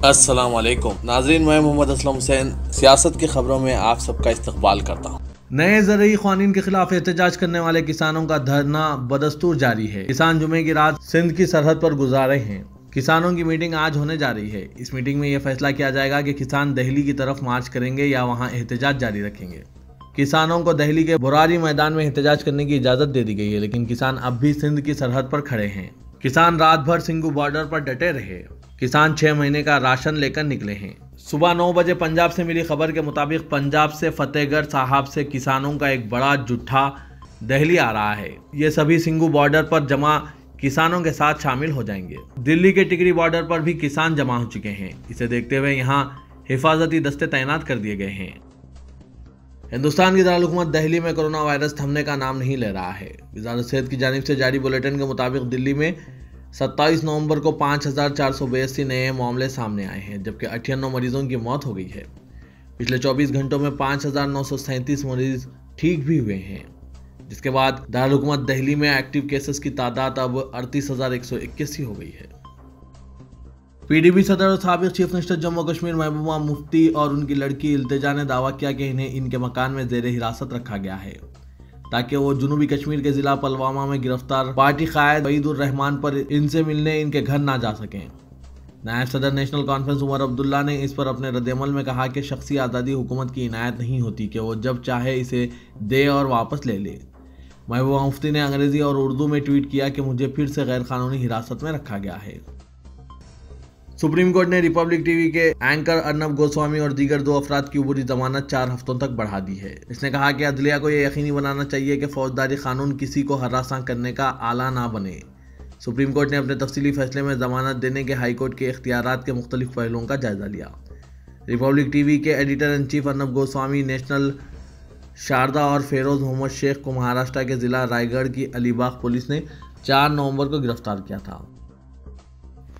अस्सलाम वालेकुम नाजरीन, मैं मोहम्मद असलम हुसैन सियासत की खबरों में आप सबका इस्तकबाल करता हूँ। नए ज़रूरी क़ानून के खिलाफ एहतजाज करने वाले किसानों का धरना बदस्तूर जारी है। किसान जुमे की रात सिंध की सरहद पर गुजारे हैं। किसानों की मीटिंग आज होने जा रही है। इस मीटिंग में यह फैसला किया जाएगा कि किसान दिल्ली की तरफ मार्च करेंगे या वहां एहतजाज जारी रखेंगे। किसानों को दिल्ली के बुरारी मैदान में एहतजाज करने की इजाजत दे दी गई है, लेकिन किसान अब भी सिंध की सरहद पर खड़े हैं। किसान रात भर सिंघू बॉर्डर पर डटे रहे। किसान 6 महीने का राशन लेकर निकले हैं। सुबह 9 बजे पंजाब से मिली खबर के मुताबिक पंजाब से फतेहगढ़ साहब से किसानों का एक बड़ा जुट्ठा दिल्ली आ रहा है। ये सभी सिंघू बॉर्डर पर जमा किसानों के साथ शामिल हो जाएंगे। दिल्ली के टिकरी बॉर्डर पर भी किसान जमा हो चुके हैं। इसे देखते हुए यहाँ हिफाजती दस्ते तैनात कर दिए गए हैं। हिंदुस्तान की दारुल-ए-हुकूमत दिल्ली में कोरोना वायरस थमने का नाम नहीं ले रहा है। वज़ारत सेहत की जानिब से जारी बुलेटिन के मुताबिक दिल्ली में 27 नवंबर को 5482 नए मामले सामने आए हैं, जबकि 98 मरीजों की मौत हो गई है। पिछले 24 घंटों में 5937 मरीज ठीक भी हुए हैं, जिसके बाद दारुल-ए-हुकूमत दिल्ली में एक्टिव केसेस की तादाद अब 38,181 हो गई है। पीडीपी सदर और साबिक चीफ मिनिस्टर जम्मू कश्मीर महबूबा मुफ्ती और उनकी लड़की इल्तिजा ने दावा किया कि इन्हें इनके मकान में जेर हिरासत रखा गया है ताकि वो जनूबी कश्मीर के जिला पुलवामा में गिरफ्तार पार्टी कायद वहीदुर रहमान पर इनसे मिलने इनके घर ना जा सकें। नायब सदर नेशनल कॉन्फ्रेंस उमर अब्दुल्ला ने इस पर अपने रद्दमल में कहा कि शख्सी आज़ादी हुकूमत की इनायत नहीं होती कि वो जब चाहे इसे दे और वापस ले ले। महबूबा मुफ्ती ने अंग्रेजी और उर्दू में ट्वीट किया कि मुझे फिर से गैर कानूनी हिरासत में रखा गया है। सुप्रीम कोर्ट ने रिपब्लिक टीवी के एंकर अर्नब गोस्वामी और दीगर 2 अफराद की उबरी जमानत 4 हफ्तों तक बढ़ा दी है। इसने कहा कि अदलिया को यह यकीनी बनाना चाहिए कि फौजदारी कानून किसी को हरासा करने का आला ना बने। सुप्रीम कोर्ट ने अपने तफसीली फैसले में जमानत देने के हाई कोर्ट के इख्तियारात के मुख्तलिफ पहलुओं का जायजा लिया। रिपब्लिक टीवी के editor in chief Arnab Goswami, national Sharda और फेरोज मोहम्मद शेख को महाराष्ट्र के जिला रायगढ़ की अलीबाग पुलिस ने 4 नवंबर को गिरफ्तार किया था।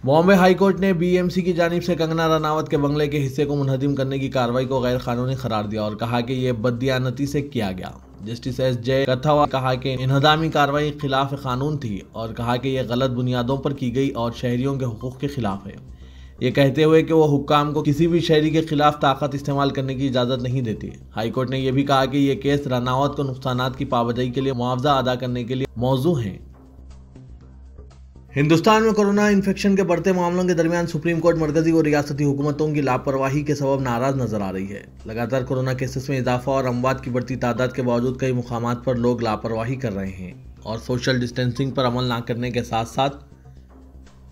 बॉम्बे हाई कोर्ट ने बीएमसी की जानिब से कंगना रनावत के बंगले के हिस्से को मुनहदिम करने की कार्रवाई को गैर कानूनी करार दिया और कहा कि यह बददियानती से किया गया। जस्टिस SJ कथावा कहा कि इन्हदामी कार्रवाई खिलाफ कानून थी और कहा कि यह गलत बुनियादों पर की गई और शहरियों के हुकूक के खिलाफ है। ये कहते हुए कि वो हुक्काम को किसी भी शहरी के खिलाफ ताकत इस्तेमाल करने की इजाज़त नहीं देती। हाई कोर्ट ने यह भी कहा कि यह केस रनावत को नुकसानात की पाबंदी के लिए मुआवजा अदा करने के लिए मौजू है। हिंदुस्तान में कोरोना इन्फेक्शन के बढ़ते मामलों के दरमियान सुप्रीम कोर्ट मरकजी और रियासती हुकूमतों की लापरवाही के सबब नाराज नजर आ रही है। लगातार कोरोना केसेस में इजाफा और अमवात की बढ़ती तादाद के बावजूद कई मुकामात पर लोग लापरवाही कर रहे हैं और सोशल डिस्टेंसिंग पर अमल ना करने के साथ साथ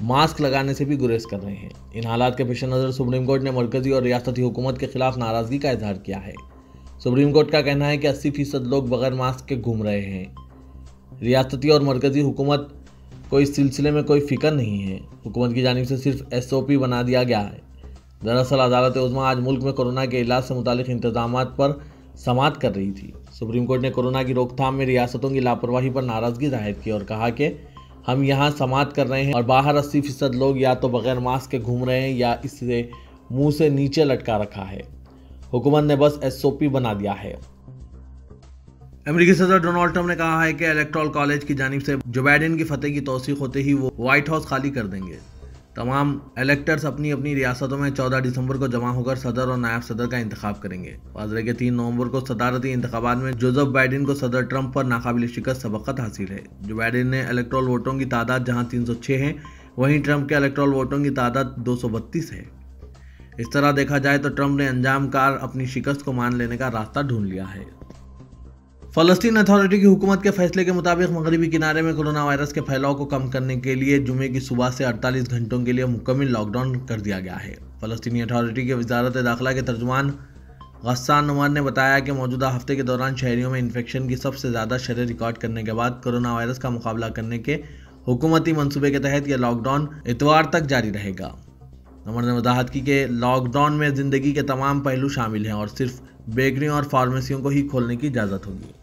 मास्क लगाने से भी गुरेज कर रहे हैं। इन हालात के पेश नज़र सुप्रीम कोर्ट ने मरकजी और रियासती हुकूमत के खिलाफ नाराजगी का इजहार किया है। सुप्रीम कोर्ट का कहना है कि 80% लोग बगैर मास्क के घूम रहे हैं। रियासती और मरकजी हुकूमत को इस सिलसिले में कोई फिक्र नहीं है। हुकूमत की जानिब से सिर्फ SOP बना दिया गया है। दरअसल अदालत उज़्मा आज मुल्क में कोरोना के इलाज से मुतालिक इंतजामात पर समाअत कर रही थी। सुप्रीम कोर्ट ने कोरोना की रोकथाम में रियासतों की लापरवाही पर नाराजगी जाहिर की और कहा कि हम यहाँ समाअत कर रहे हैं और बाहर 80% लोग या तो बगैर मास्क के घूम रहे हैं या इससे मुंह से नीचे लटका रखा है। हुकूमत ने बस SOP बना दिया है। अमेरिकी सदर डोनाल्ड ट्रंप ने कहा है कि इलेक्टोरल कॉलेज की जानिब से जो बाइडेन की फतेह की तौसीक होते ही वो व्हाइट हाउस खाली कर देंगे। तमाम इलेक्टर्स अपनी अपनी रियासतों में 14 दिसंबर को जमा होकर सदर और नायब सदर का इंतखाब करेंगे। वाज़ेह के 3 नवंबर को सदारती इंतखाबात में जोसेफ बाइडेन को सदर ट्रंप पर नाकाबिल शिकस्त सबकत हासिल है। जो बाइडेन ने इलेक्टोरल वोटों की तादाद जहां 306 है, वहीं ट्रंप के इलेक्टोरल वोटों की तादाद 232 है। इस तरह देखा जाए तो ट्रंप ने अंजाम कार अपनी शिकस्त को मान लेने का रास्ता ढूंढ लिया है। फ़लस्तीन अथॉरिटी की हुकूमत के फैसले के मुताबिक मगरबी किनारे में कोरोना वायरस के फैलाव को कम करने के लिए जुमे की सुबह से 48 घंटों के लिए मुकम्मल लॉकडाउन कर दिया गया है। फ़लस्तीनी अथॉरिटी के वज़ारत दाखिला के तर्जुमान गस्सान उमर ने बताया कि मौजूदा हफ्ते के दौरान शहरियों में इन्फेक्शन की सबसे ज़्यादा शरह रिकॉर्ड करने के बाद कोरोना वायरस का मुकाबला करने के हुकूमती मनसूबे के तहत यह लॉकडाउन इतवार तक जारी रहेगा। उमर ने वजाहत की कि लॉकडाउन में ज़िंदगी के तमाम पहलू शामिल हैं और सिर्फ बेकरियों और फार्मेसियों को ही खोलने की इजाज़त होगी।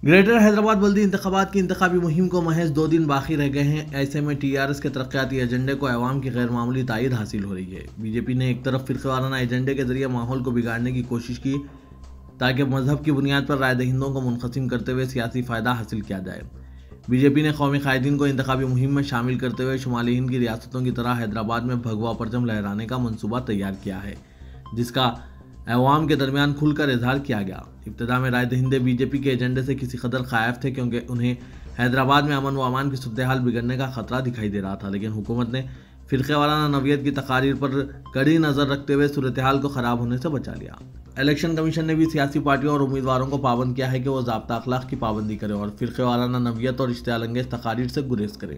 ग्रेटर हैदराबाद बल्दी इंतखाबात की इंतखाबी मुहिम को महज 2 दिन बाकी रह गए हैं। ऐसे में TRS के तरक्याती एजेंडे को अवाम की गैर मामूली तायद हासिल हो रही है। बीजेपी ने एक तरफ फिरकावाराना एजेंडे के जरिए माहौल को बिगाड़ने की कोशिश की ताकि मजहब की बुनियाद पर राय दहिंदों को मुनक़सिम करते हुए सियासी फ़ायदा हासिल किया जाए। बीजेपी ने कौमी कायदीन को इंतखाबी मुहिम में शामिल करते हुए शुमाली हिंद की रियासतों की तरह हैदराबाद में भगवा परचम लहराने का मंसूबा तैयार किया है, जिसका अवाम के दरमियान खुलकर इजहार किया गया। इब्तिदा में राय दहिंदे बीजेपी के एजेंडे से किसी कदर खायफ थे, क्योंकि उन्हें हैदराबाद में अमन व अमान की सूरत हाल बिगड़ने का खतरा दिखाई दे रहा था। लेकिन हुकूमत ने फिरके वाराना नवीयत की तकारीर पर कड़ी नज़र रखते हुए सूरत हाल को ख़राब होने से बचा लिया। इलेक्शन कमीशन ने भी सियासी पार्टियों और उम्मीदवारों को पाबंद किया है कि वो ज़ाब्ता अखलाक की पाबंदी करें और फिरके वाराना नवीयत और इश्तियाल अंगेज़ तकारीर से गुरेज करें।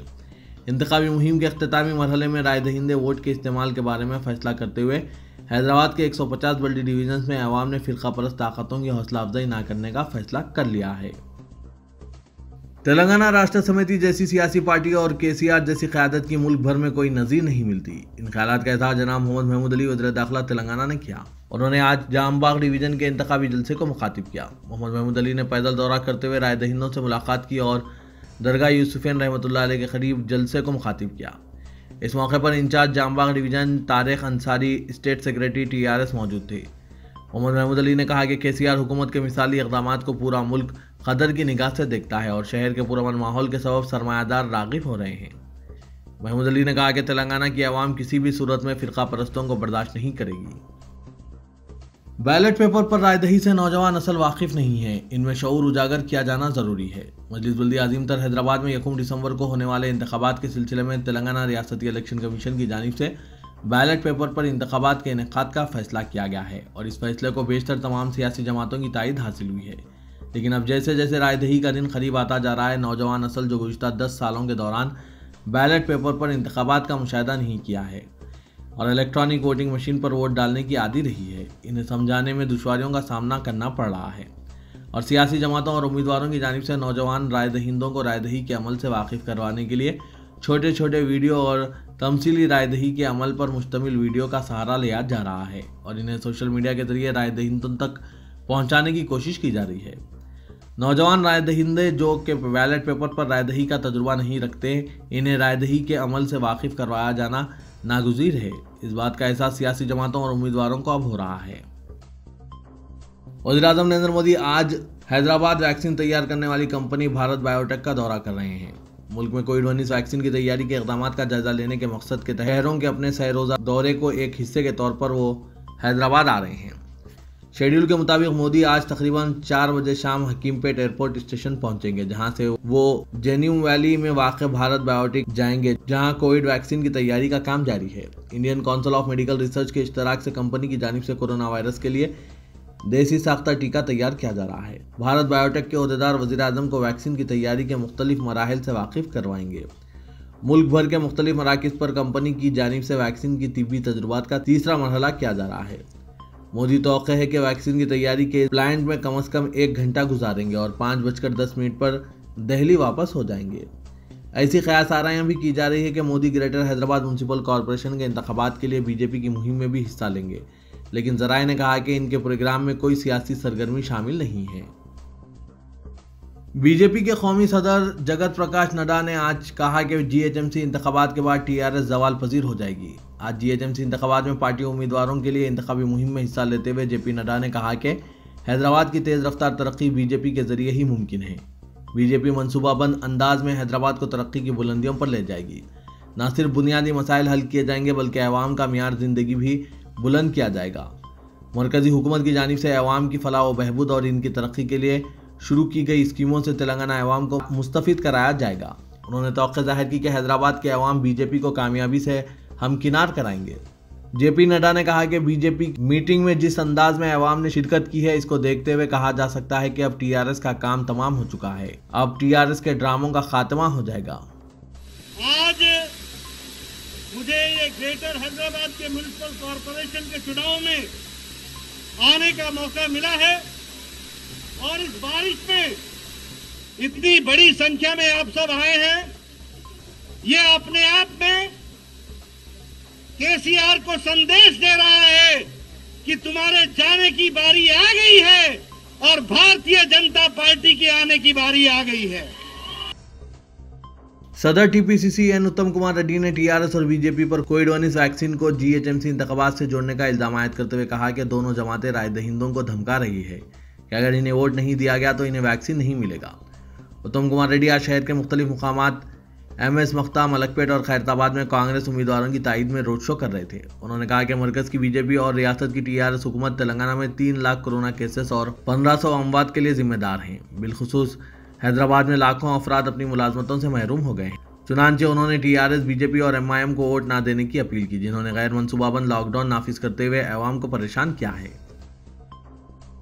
इंतखाबी मुहिम के अख्तितामी मरहले में राय दहिंदे वोट के इस्तेमाल के बारे में फैसला करते हुए हैदराबाद के 150 बल्दी डिवीजन में अवाम ने फिरका परस्त ताकतों की हौसला अफजाई न करने का फैसला कर लिया है। तेलंगाना राष्ट्र समिति जैसी सियासी पार्टी और केसीआर जैसी क़यादत की मुल्क भर में कोई नज़ीर नहीं मिलती। इन ख्यालात का इज़हार जनाब मोहम्मद महमूद अली वज़ीर दाखिला तेलंगाना ने किया। उन्होंने आज जामबाग डिवीज़न के इंतखाबी जलसे को मुखातिब किया। मोहम्मद महमूद अली ने पैदल दौरा करते हुए राय दहिंदों से मुलाकात की और दरगाह यूसुफैन रहमतुल्लाह अलैह के करीब जलसे को मुखातिब किया। इस मौके पर incharge Jambagh division Tariq Ansari, state secretary TRS मौजूद थे। मोहम्मद महमूद अली ने कहा कि केसीआर हुकूमत के मिसाली इक़दामात को पूरा मुल्क कदर की निगाह से देखता है और शहर के पुरअमन माहौल के सबब सरमायादार राग़िब हो रहे हैं। महमूद अली ने कहा कि तेलंगाना की आवाम किसी भी सूरत में फ़िरका परस्तों को बर्दाश्त नहीं करेगी। बैलेट पेपर पर रायदही से नौजवान असल वाकिफ नहीं है, इनमें शऊर उजागर किया जाना ज़रूरी है। मजलिस बल्दी आज़ीमतर हैदराबाद में 1 दिसंबर को होने वाले इंतखाबात के सिलसिले में तेलंगाना रियासती इलेक्शन कमीशन की जानिब से बैलेट पेपर पर इंतखाबात के इनेकाद का फैसला किया गया है और इस फैसले को बेशतर तमाम सियासी जमातों की तायद हासिल हुई है। लेकिन अब जैसे जैसे रायदही का दिन करीब आता जा रहा है, नौजवान असल जो गुज़िश्ता 10 सालों के दौरान बैलेट पेपर पर इंतखाबात का मुशाहिदा नहीं किया है और इलेक्ट्रॉनिक वोटिंग मशीन पर वोट डालने की आदी रही है, इन्हें समझाने में दुश्वारियों का सामना करना पड़ रहा है और सियासी जमातों और उम्मीदवारों की जानिब से नौजवान राय दहिंदों को रायदही के अमल से वाकिफ़ करवाने के लिए छोटे छोटे वीडियो और तमसीली रायदही के अमल पर मुश्तमिल वीडियो का सहारा लिया जा रहा है और इन्हें सोशल मीडिया के जरिए राय दहिंदों तक पहुँचाने की कोशिश की जा रही है। नौजवान राय दहिंदे जो कि बैलेट पेपर पर रायदही का तजुर्बा नहीं रखते, इन्हें रायदही के अमल से वाकिफ़ करवाया जाना नागुज़ीर है। इस बात का एहसास सियासी जमातों और उम्मीदवारों को अब हो रहा है। वज़ीर-ए-आज़म नरेंद्र मोदी आज हैदराबाद वैक्सीन तैयार करने वाली कंपनी भारत बायोटेक का दौरा कर रहे हैं। मुल्क में कोविड-19 वैक्सीन की तैयारी के इक़दामात का जायजा लेने के मकसद के तहत शहरों के अपने सह रोज़ा दौरे को एक हिस्से के तौर पर वो हैदराबाद आ रहे हैं। शेड्यूल के मुताबिक मोदी आज तकरीबन 4 बजे शाम हकीमपेट एयरपोर्ट स्टेशन पहुंचेंगे, जहां से वो जेन्यूम वैली में वाक़ भारत बायोटेक जाएंगे, जहां कोविड वैक्सीन की तैयारी का काम जारी है। Indian council of medical research के इश्तराक से कंपनी की जानिब से कोरोना वायरस के लिए देसी साख्ता टीका तैयार किया जा रहा है। भारत बायोटेक के ओहदेदार वज़ीर-ए-आज़म को वैक्सीन की तैयारी के मुख्तलिफ मराहिल से वाकिफ़ करवाएंगे। मुल्क भर के मुख्तलिफ मराकिज़ पर कंपनी की जानिब से वैक्सीन की तिब्बी तजुर्बात का तीसरा मरहला किया जा रहा है। मोदी तौक़े है कि वैक्सीन की तैयारी के प्लांट में कम से कम 1 घंटा गुजारेंगे और 5:10 पर दिल्ली वापस हो जाएंगे। ऐसी क़यास आराइयाँ भी की जा रही है कि Modi greater Hyderabad municipal corporation के इंतखाबात के लिए बीजेपी की मुहिम में भी हिस्सा लेंगे, लेकिन ज़राए ने कहा कि इनके प्रोग्राम में कोई सियासी सरगर्मी शामिल नहीं है। बीजेपी के कौमी सदर जगत प्रकाश नड्डा ने आज कहा कि GHMC इंतखाबात के बाद TRS ज़वाल पजीर हो जाएगी। आज GHMC इंतखाबात में पार्टी उम्मीदवारों के लिए इंतखाबी मुहिम में हिस्सा लेते हुए JP नड्डा ने कहा कि हैदराबाद की तेज़ रफ्तार तरक्की बीजेपी के जरिए ही मुमकिन है। बीजेपी मनसूबाबंद अंदाज में हैदराबाद को तरक्की की बुलंदियों पर ले जाएगी। न सिर्फ बुनियादी मसाइल हल किए जाएंगे बल्कि अवाम का मियार ज़िंदगी भी बुलंद किया जाएगा। मरकज़ी हुकूमत की जानिब से अवाम की फलाह व बहबूद और इनकी तरक्की के लिए शुरू की गई स्कीमों से तेलंगाना अवाम को मुस्तफ़ीद कराया जाएगा। उन्होंने तौक़े ज़ाहिर की कि हैदराबाद के अवाम बीजेपी को कामयाबी से हमकिनार कराएंगे। JP नड्डा ने कहा कि बीजेपी मीटिंग में जिस अंदाज में अवाम ने शिरकत की है, इसको देखते हुए कहा जा सकता है कि अब TRS का काम तमाम हो चुका है। अब TRS के ड्रामों का खात्मा हो जाएगा। आज मुझे ये ग्रेटर हैदराबाद के म्युनिसिपल कॉरपोरेशन के चुनाव में आने का मौका मिला है और इस बारिश में इतनी बड़ी संख्या में आप सब आए हैं, ये अपने आप में केसीआर को संदेश दे रहा है कि तुम्हारे जाने की बारी आ गई है और भारतीय जनता पार्टी की आने की बारी आ गई है। सदर TPCC N उत्तम कुमार रेड्डी ने TRS और बीजेपी पर कोविड-19 वैक्सीन को GHMC इंतखाबात से जोड़ने का इल्जाम आयद करते हुए कहा कि दोनों जमातें राय दहिंदों को धमका रही है कि अगर इन्हें वोट नहीं दिया गया तो इन्हें वैक्सीन नहीं मिलेगा। उत्तम कुमार रेड्डी आज शहर के मुख्तलिफ मुकामात MS मख्ता, मलकपेट और खैरताबाद में कांग्रेस उम्मीदवारों की तायद में रोड शो कर रहे थे। उन्होंने कहा कि मरकज की बीजेपी और रियासत की TRS हुकूमत तेलंगाना में 3 लाख कोरोना केसेस और 1500 अमवात के लिए जिम्मेदार हैं। बिलखुसूस हैदराबाद में लाखों अफराद अपनी मुलाजमतों से महरूम हो गए हैं। चुनांचे उन्होंने TRS, बीजेपी और MIM को वोट न देने की अपील की, जिन्होंने गैर मनसूबाबंद लॉकडाउन नाफिज करते हुए अवाम को परेशान किया है।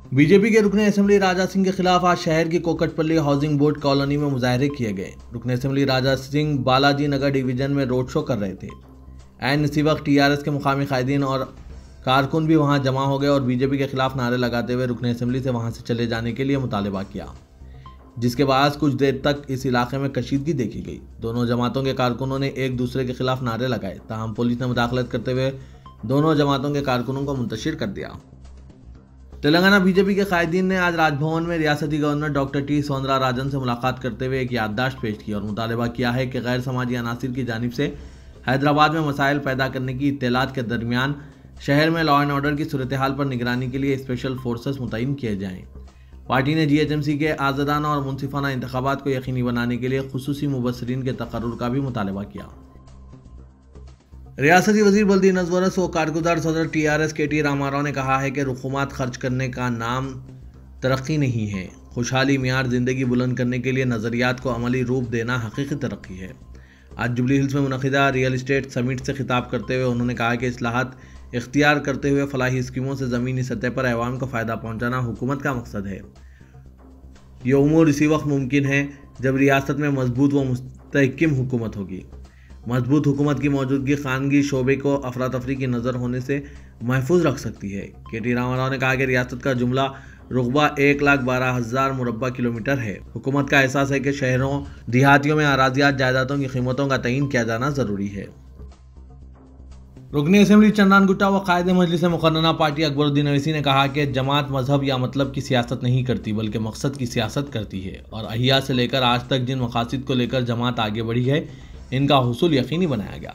बीजेपी के रुकने असेंबली राजा सिंह के खिलाफ आज शहर की कोकटपल्ली हाउसिंग बोर्ड कॉलोनी में मुजाहरे किए गए। रुकने असेंबली राजा सिंह बालाजी नगर डिवीजन में रोड शो कर रहे थे। ऐन इसी वक्त TRS के मुकामी कायदीन और कारकुन भी वहां जमा हो गए और बीजेपी के खिलाफ नारे लगाते हुए रुकने असेंबली से वहां से चले जाने के लिए मुतालबा किया, जिसके बाद कुछ देर तक इस इलाके में कशीदगी देखी गई। दोनों जमातों के कारकुनों ने एक दूसरे के खिलाफ नारे लगाए, ताहम पुलिस ने मुदाखलत करते हुए दोनों जमातों के कारकुनों को मुंतशिर कर दिया। तेलंगाना बीजेपी के कायदीन ने आज राजभवन में रियासती गवर्नर डॉक्टर T. सौंदराराजन से मुलाकात करते हुए एक याददाश्त पेश की और मुतालबा किया है कि गैर समाजी अनासिर की जानिब से हैदराबाद में मसाइल पैदा करने की इत्तलात के दरमियान शहर में लॉ एंड ऑर्डर की सूरत हाल पर निगरानी के लिए स्पेशल फोर्सेस मुतय्यन किए जाएं। पार्टी ने GHMC के आज़ादाना और मुनसिफाना इंतखाबात को यकीनी बनाने के लिए खुसूसी मुबस्सिरीन के तकर्रुर का भी मुतालबा किया। रियासती वजीर बल्दी नज़वरस व कारगुजार सदर TRS KT रामाराव ने कहा है कि रुकूमात खर्च करने का नाम तरक्की नहीं है। खुशहाली मियार ज़िंदगी बुलंद करने के लिए नज़रियात को अमली रूप देना हकीकी तरक्की है। आज जुबली हिल्स में मुनक़िदा रियल इस्टेट समिट से खिताब करते हुए उन्होंने कहा कि इस्लाहात इख्तियार करते हुए फलाही स्कीमों से ज़मीनी सतह पर अवाम को फ़ायदा पहुँचाना हुकूमत का मकसद है। ये उमूर इसी वक्त मुमकिन है जब रियासत में मजबूत व मुस्तहकम हुकूमत होगी। मजबूत हुकूमत की मौजूदगी खानगी शोबे को अफरा तफरी की नज़र होने से महफूज रख सकती है। KT रामाराव ने कहा कि रियासत का जुमला रुकबा 1,12,000 मुरब्बा किलोमीटर है। हुकूमत का एहसास है कि शहरों देहातियों में अराजियात जायदादों की कीमतों का तयीन किया जाना ज़रूरी है। रुकनी असेंबली चंद्रान गुट्टा व कायदे मजलिस मुकर्ररा पार्टी अकबरुद्दीन अवैसी ने कहा कि जमात मजहब या मतलब की सियासत नहीं करती बल्कि मकसद की सियासत करती है और अहिया से लेकर आज तक जिन मकासद को लेकर जमात आगे बढ़ी है इनका हुसूल यकीनी बनाया गया।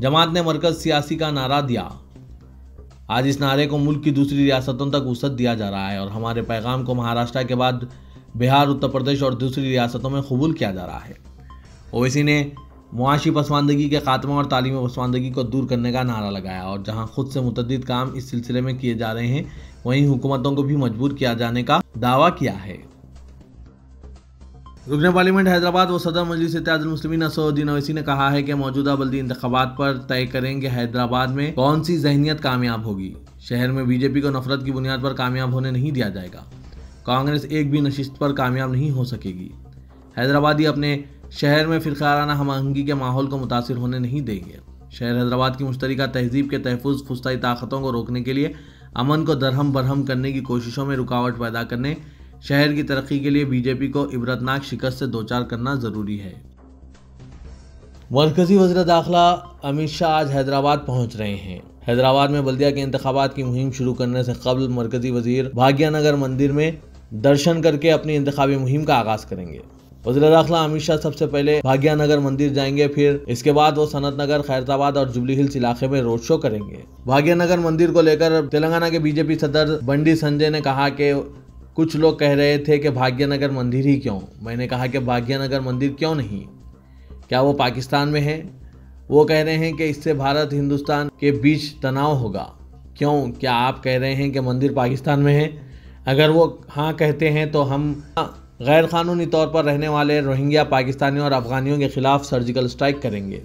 जमात ने मरकज सियासी का नारा दिया। आज इस नारे को मुल्क की दूसरी रियासतों तक वसअत दिया जा रहा है और हमारे पैगाम को महाराष्ट्र के बाद बिहार, उत्तर प्रदेश और दूसरी रियासतों में कबूल किया जा रहा है। ओवैसी ने मुआशी पसमानदगी के खात्मा और तालीमी पसमानदगी को दूर करने का नारा लगाया और जहां खुद से मुतअद्दिद काम इस सिलसिले में किए जा रहे हैं वहीं हुकूमतों को भी मजबूर किया जाने का दावा किया है। रुकने पार्लियामेंट हैदराबाद व सदर मजलिस इत्तेहादुल मुस्लिमीन असदुद्दीन अवैसी ने कहा है कि मौजूदा बल्दी इंतखाबात पर तय करेंगे हैदराबाद में कौन सी जहनियत कामयाब होगी। शहर में बीजेपी को नफरत की बुनियाद पर कामयाब होने नहीं दिया जाएगा। कांग्रेस एक भी नशिस्त पर कामयाब नहीं हो सकेगी। हैदराबादी अपने शहर में फिरकाराना हमआहंगी के माहौल को मुतासिर होने नहीं देंगे। शहर हैदराबाद की मुश्तरका तहजीब के तहफ़्फ़ुज़ फुस्ताई ताकतों को रोकने के लिए अमन को दरहम बरहम करने की कोशिशों में रुकावट पैदा करने, शहर की तरक्की के लिए बीजेपी को इबरतनाक शिकस्त से दोचार करना ज़रूरी है। मरकजी वज़ीर दाखिला अमित शाह आज हैदराबाद पहुंच रहे हैं। हैदराबाद में बल्दिया के इंतखाबात की मुहिम शुरू करने से कबल मरकजी वज़ीर भाग्यनगर मंदिर में दर्शन करके अपनी इंतखाबी मुहिम का आगाज़ करेंगे। वज़ीर दाखिला अमित शाह सबसे पहले भाग्यनगर मंदिर जाएंगे, फिर इसके बाद वो सनत नगर, खैरताबाद और जुबली हिल्स इलाके में रोड शो करेंगे। भाग्यनगर मंदिर को लेकर तेलंगाना के बीजेपी सदर बंडी संजय ने कहा कि कुछ लोग कह रहे थे कि भाग्यनगर मंदिर ही क्यों। मैंने कहा कि भाग्यनगर मंदिर क्यों नहीं, क्या वो पाकिस्तान में है? वो कह रहे हैं कि इससे भारत हिंदुस्तान के बीच तनाव होगा। क्यों, क्या आप कह रहे हैं कि मंदिर पाकिस्तान में है? अगर वो हाँ कहते हैं तो हम गैर कानूनी तौर पर रहने वाले रोहिंग्या, पाकिस्तानियों और अफगानियों के खिलाफ सर्जिकल स्ट्राइक करेंगे।